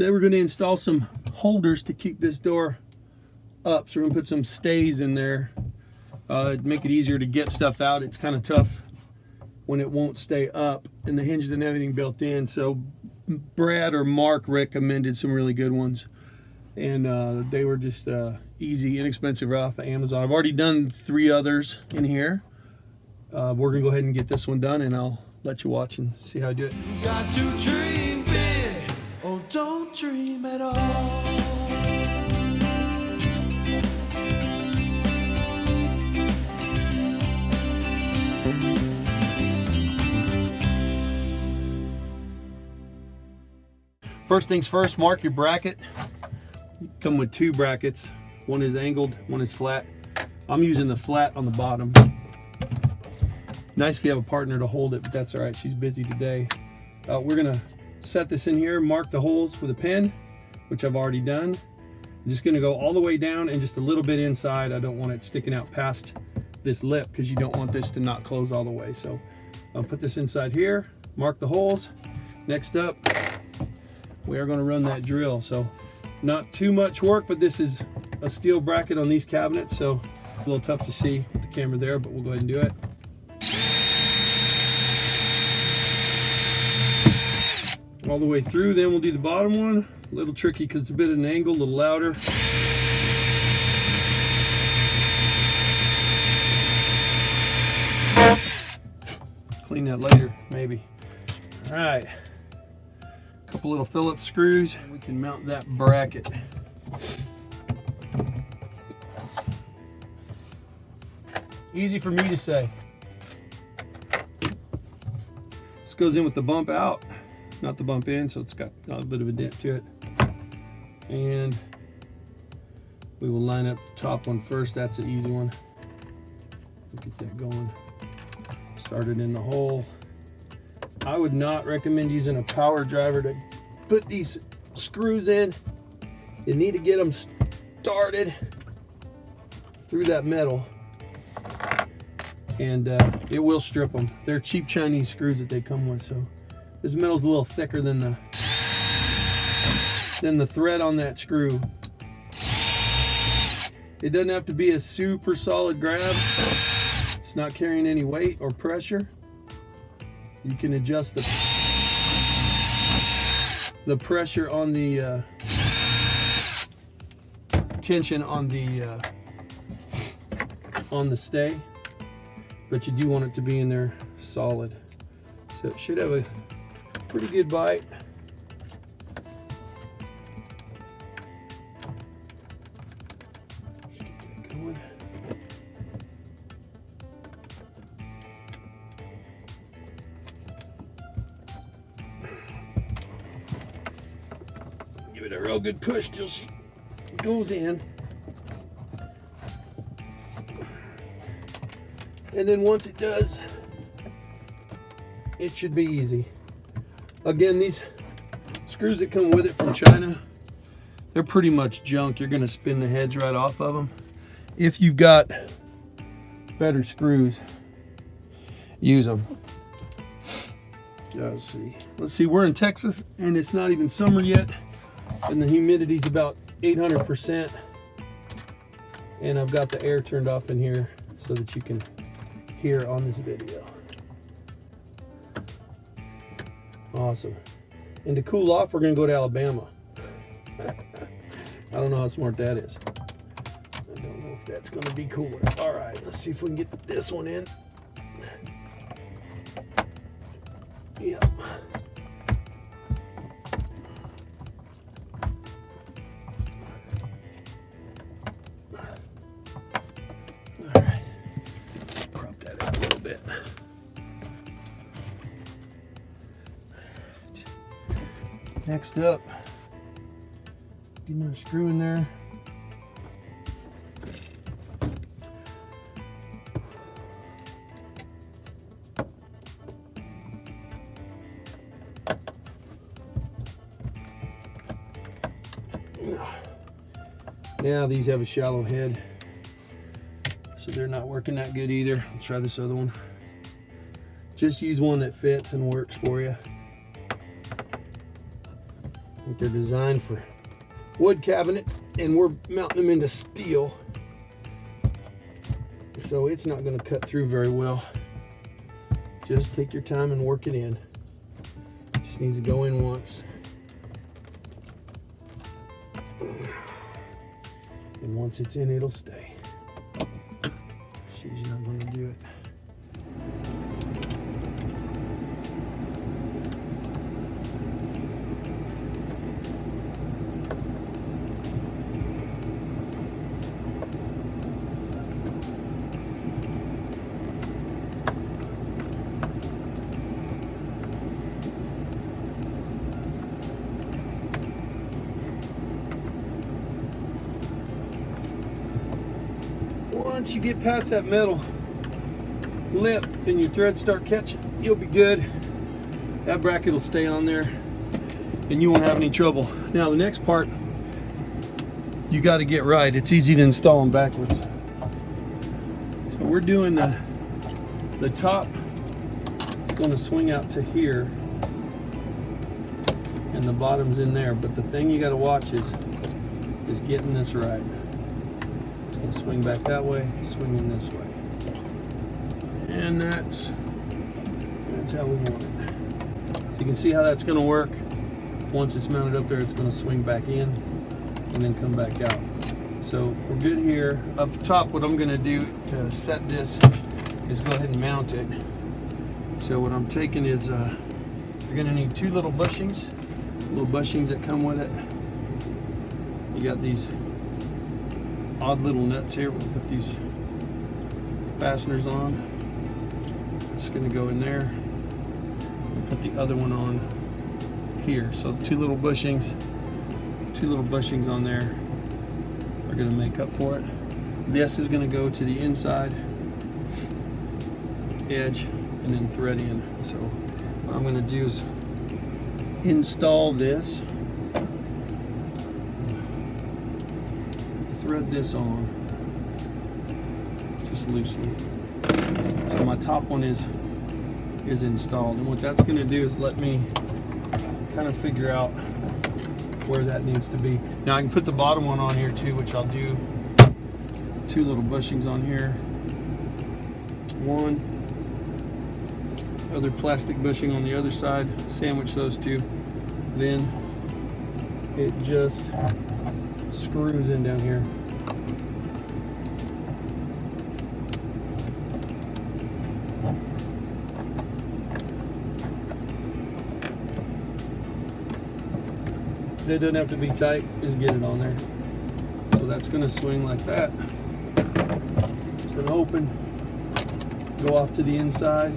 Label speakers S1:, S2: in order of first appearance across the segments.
S1: Today we're going to install some holders to keep this door up. So we're going to put some stays in there, make it easier to get stuff out. It's kind of tough when it won't stay up, and the hinge didn't have anything built in. So Brad or Mark recommended some really good ones, and they were just easy, inexpensive, right off of Amazon. I've already done 3 others in here. We're going to go ahead and get this one done, and I'll let you watch and see how I do it.
S2: You've got to dream big, or don't dream at all.
S1: First things first, mark your bracket. Come with 2 brackets. One is angled, one is flat. I'm using the flat on the bottom. Nice if you have a partner to hold it, but that's all right. She's busy today. We're gonna set this in here, mark the holes with a pen, which I've already done. I'm just gonna go all the way down and just a little bit inside. I don't want it sticking out past this lip because you don't want this to not close all the way. So I'll put this inside here, mark the holes. Next up, we are gonna run that drill. So not too much work, but this is a steel bracket on these cabinets, so a little tough to see with the camera there, but we'll go ahead and do it. All the way through, then we'll do the bottom one. A little tricky because it's a bit of an angle, a little louder. Clean that later, maybe. All right. A couple little Phillips screws. We can mount that bracket. Easy for me to say. This goes in with the bump out, not the bump in, so it's got a bit of a dent to it. And we will line up the top one first. That's an easy one. Get that going. Start it in the hole. I would not recommend using a power driver to put these screws in. You need to get them started through that metal, and it will strip them. They're cheap Chinese screws that they come with, so this metal's a little thicker than the thread on that screw. It doesn't have to be a super solid grab. It's not carrying any weight or pressure. You can adjust the pressure on the tension on the stay, but you do want it to be in there solid. So it should have a pretty good bite. Just get that going. Give it a real good push till she goes in. And then once it does, it should be easy. Again, these screws that come with it from China, they're pretty much junk. You're gonna spin the heads right off of them. If you've got better screws, use them. Let's see, we're in Texas and it's not even summer yet, and the humidity's about 800%. And I've got the air turned off in here so that you can hear on this video. Awesome. And to cool off, we're gonna go to Alabama. I don't know how smart that is. I don't know if that's gonna be cooler. All right, let's see if we can get this one in. Yep. All right. Prop that out a little bit. Next up, get another screw in there. Now these have a shallow head, so they're not working that good either. Let's try this other one. Just use one that fits and works for you. think they're designed for wood cabinets, and we're mounting them into steel, so it's not going to cut through very well. Just take your time and work it in. Just needs to go in once. And once it's in, it'll stay. She's not going to do it. Once you get past that metal lip and your threads start catching, you'll be good. That bracket will stay on there and you won't have any trouble. Now the next part, you got to get right. It's easy to install them backwards. So we're doing the top. It's going to swing out to here and the bottom's in there, but the thing you got to watch is getting this right. Gonna swing back that way, swing in this way, and that's how we want it. So you can see how that's going to work. Once it's mounted up there, it's going to swing back in and then come back out. So we're good here. Up top, what I'm going to do to set this is go ahead and mount it. So what I'm taking is you're going to need two little bushings that come with it. You got these odd little nuts here. We'll put these fasteners on. It's going to go in there. We'll put the other one on here. So two little bushings on there are going to make up for it. This is going to go to the inside edge and then thread in. So what I'm going to do is install this. Thread this on just loosely. So my top one is installed, and what that's going to do is let me kind of figure out where that needs to be. Now I can put the bottom one on here too, which I'll do. Two little bushings on here, one other plastic bushing on the other side, sandwich those two, then it just screws in down here. It doesn't have to be tight, just get it on there. So that's going to swing like that. It's going to open, go off to the inside.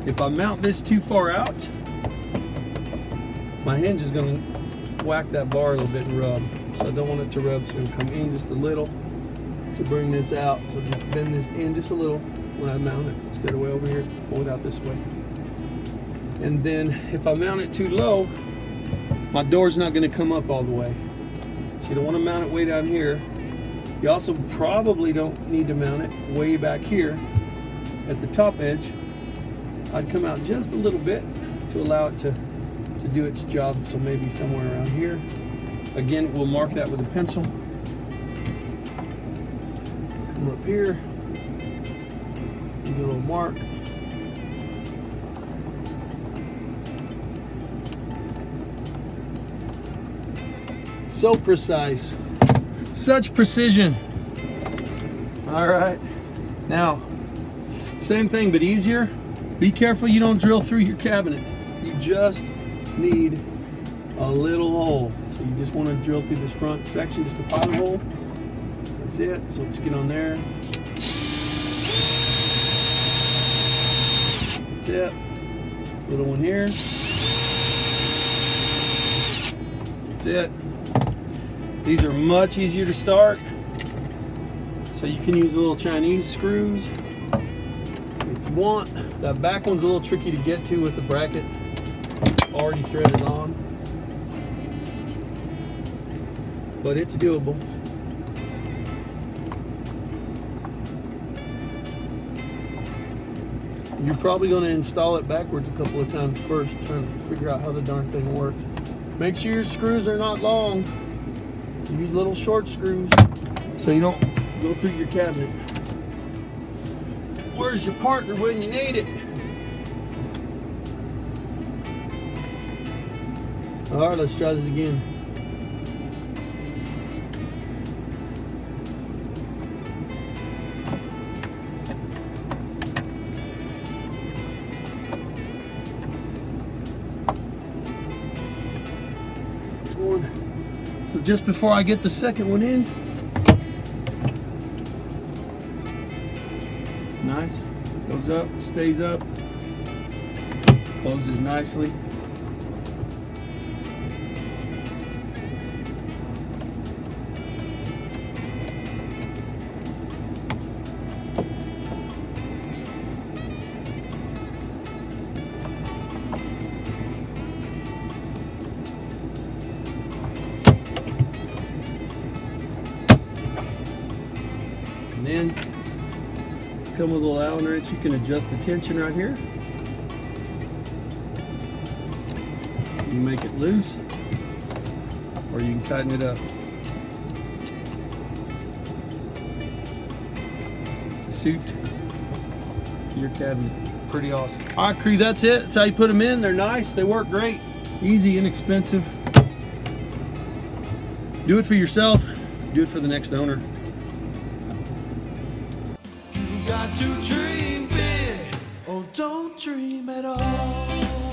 S1: If I mount this too far out, my hinge is going to whack that bar a little bit and rub. So I don't want it to rub, so I'm going to come in just a little to bring this out. So just bend this in just a little when I mount it, instead of way over here, pull it out this way. And then if I mount it too low, my door's not going to come up all the way. So you don't want to mount it way down here. You also probably don't need to mount it way back here at the top edge. I'd come out just a little bit to allow it to do its job, so maybe somewhere around here. Again, we'll mark that with a pencil. Come up here, give it a little mark. So precise, such precision. All right, now same thing but easier. Be careful you don't drill through your cabinet. You just need a little hole. So you just want to drill through this front section, just a pilot hole. That's it. So let's get on there. That's it. Little one here. That's it. These are much easier to start. So you can use little Chinese screws if you want. That back one's a little tricky to get to with the bracket already threaded on, but it's doable. You're probably going to install it backwards a couple of times first, trying to figure out how the darn thing works. Make sure your screws are not long. Use little short screws so you don't go through your cabinet. Where's your partner when you need it? All right, let's try this again. So just before I get the second one in, nice, goes up, stays up, closes nicely. And then come with a little Allen wrench. You can adjust the tension right here. You can make it loose, or you can tighten it up. Suit your cabinet. Pretty awesome. All right, crew, that's it. That's how you put them in. They're nice. They work great. Easy, inexpensive. Do it for yourself. Do it for the next owner.
S2: Got to dream big, or don't dream at all.